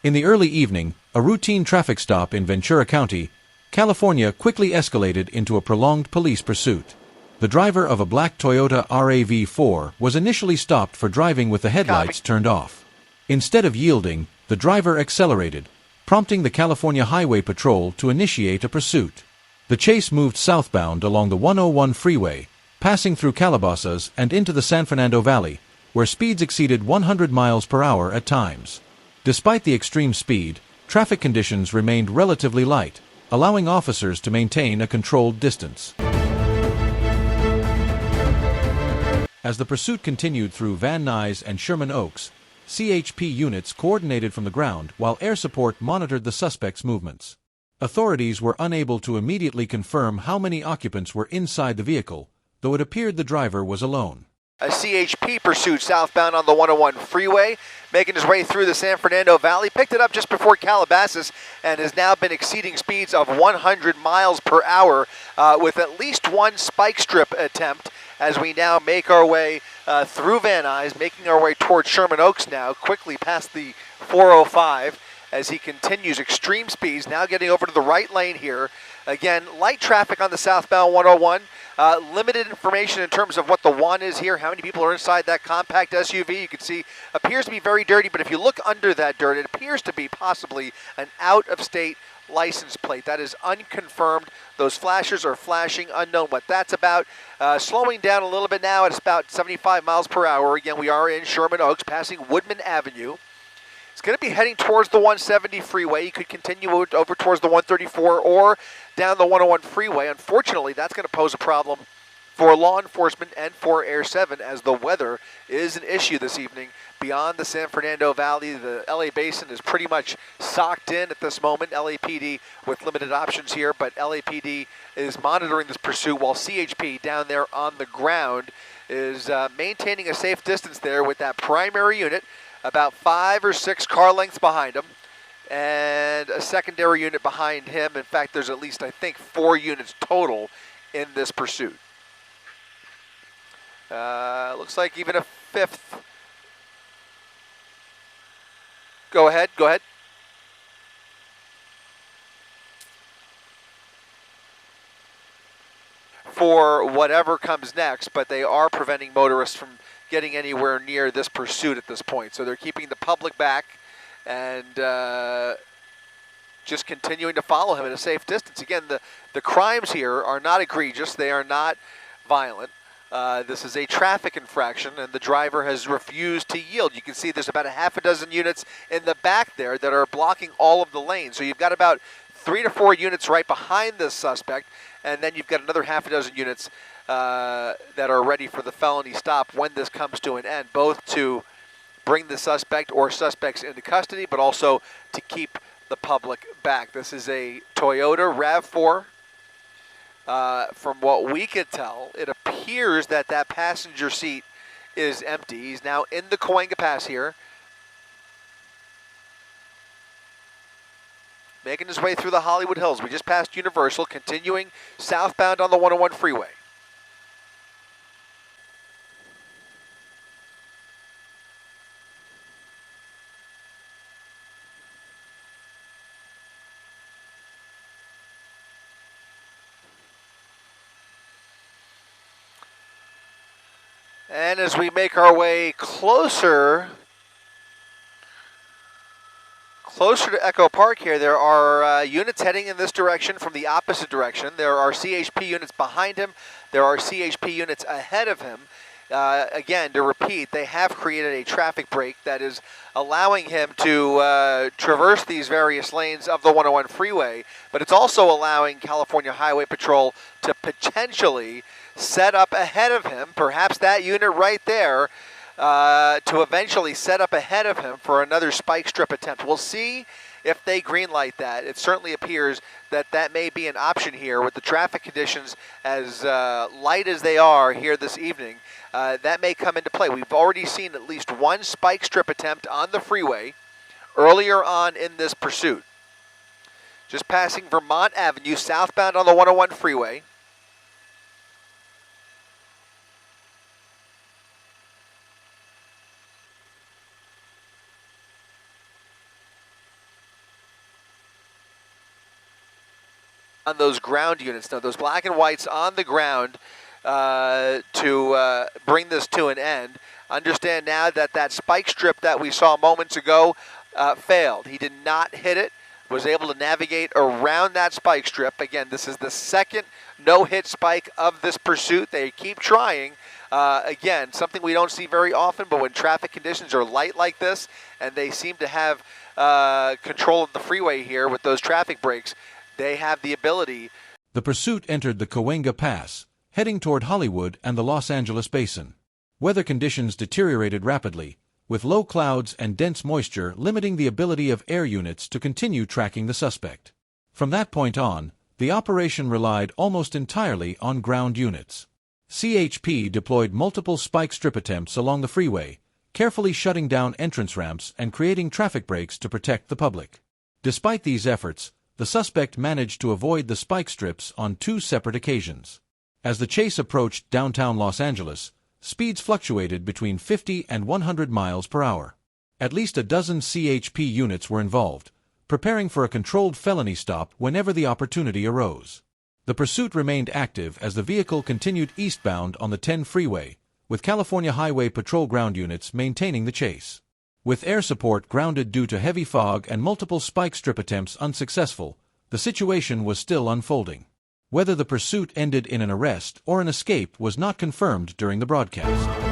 In the early evening, a routine traffic stop in Ventura County, California quickly escalated into a prolonged police pursuit. The driver of a black Toyota RAV4 was initially stopped for driving with the headlights turned off. Instead of yielding, the driver accelerated, prompting the California Highway Patrol to initiate a pursuit. The chase moved southbound along the 101 freeway, passing through Calabasas and into the San Fernando Valley, where speeds exceeded 100 miles per hour at times. Despite the extreme speed, traffic conditions remained relatively light, allowing officers to maintain a controlled distance. As the pursuit continued through Van Nuys and Sherman Oaks, CHP units coordinated from the ground while air support monitored the suspect's movements. Authorities were unable to immediately confirm how many occupants were inside the vehicle, though it appeared the driver was alone. A CHP pursuit southbound on the 101 freeway, making his way through the San Fernando Valley, picked it up just before Calabasas and has now been exceeding speeds of 100 miles per hour with at least one spike strip attempt as we now make our way through Van Nuys, making our way towards Sherman Oaks now, quickly past the 405 as he continues extreme speeds, now getting over to the right lane here. Again, light traffic on the southbound 101. Limited information in terms of what the one is here, how many people are inside that compact SUV. You can see appears to be very dirty, but if you look under that dirt, it appears to be possibly an out-of-state license plate. That is unconfirmed. Those flashers are flashing, unknown what that's about. Slowing down a little bit now at about 75 miles per hour. Again, we are in Sherman Oaks, passing Woodman Avenue. It's going to be heading towards the 170 freeway. You could continue over towards the 134 or down the 101 freeway. Unfortunately, that's going to pose a problem for law enforcement and for Air 7 as the weather is an issue this evening. Beyond the San Fernando Valley, the LA Basin is pretty much socked in at this moment. LAPD with limited options here, but LAPD is monitoring this pursuit while CHP down there on the ground is maintaining a safe distance there with that primary unit about 5 or 6 car lengths behind him, and a secondary unit behind him. In fact, there's at least, I think, 4 units total in this pursuit. Looks like even a 5th. Go ahead. For whatever comes next, but they are preventing motorists from getting anywhere near this pursuit at this point. So they're keeping the public back and just continuing to follow him at a safe distance. Again, the crimes here are not egregious. They are not violent. This is a traffic infraction, and the driver has refused to yield. You can see there's about a half a dozen units in the back there that are blocking all of the lanes. So you've got about 3 to 4 units right behind this suspect, and then you've got another half a dozen units that are ready for the felony stop when this comes to an end, both to bring the suspect or suspects into custody, but also to keep the public back. This is a Toyota RAV4. From what we could tell, it appears that that passenger seat is empty. He's now in the Cahuenga Pass here, making his way through the Hollywood Hills. We just passed Universal, continuing southbound on the 101 freeway. And as we make our way closer to Echo Park here, there are units heading in this direction from the opposite direction. There are CHP units behind him. There are CHP units ahead of him. Again, to repeat, they have created a traffic break that is allowing him to traverse these various lanes of the 101 freeway, but it's also allowing California Highway Patrol to potentially set up ahead of him, perhaps that unit right there, to eventually set up ahead of him for another spike strip attempt. We'll see if they greenlight that. It certainly appears that that may be an option here with the traffic conditions as light as they are here this evening. That may come into play. We've already seen at least one spike strip attempt on the freeway earlier on in this pursuit. Just passing Vermont Avenue, southbound on the 101 freeway. on those ground units, now those black and whites on the ground, to bring this to an end. Understand now that that spike strip that we saw moments ago failed. He did not hit it, was able to navigate around that spike strip. Again, this is the second no-hit spike of this pursuit. They keep trying. Again, something we don't see very often, but when traffic conditions are light like this, and they seem to have control of the freeway here with those traffic breaks, they have the ability. The pursuit entered the Cahuenga Pass, heading toward Hollywood and the Los Angeles Basin. Weather conditions deteriorated rapidly, with low clouds and dense moisture limiting the ability of air units to continue tracking the suspect. From that point on, the operation relied almost entirely on ground units. CHP deployed multiple spike strip attempts along the freeway, carefully shutting down entrance ramps and creating traffic breaks to protect the public. Despite these efforts, the suspect managed to avoid the spike strips on 2 separate occasions. As the chase approached downtown Los Angeles, speeds fluctuated between 50 and 100 miles per hour. At least a dozen CHP units were involved, preparing for a controlled felony stop whenever the opportunity arose. The pursuit remained active as the vehicle continued eastbound on the 10 freeway, with California Highway Patrol ground units maintaining the chase. With air support grounded due to heavy fog and multiple spike strip attempts unsuccessful, the situation was still unfolding. Whether the pursuit ended in an arrest or an escape was not confirmed during the broadcast.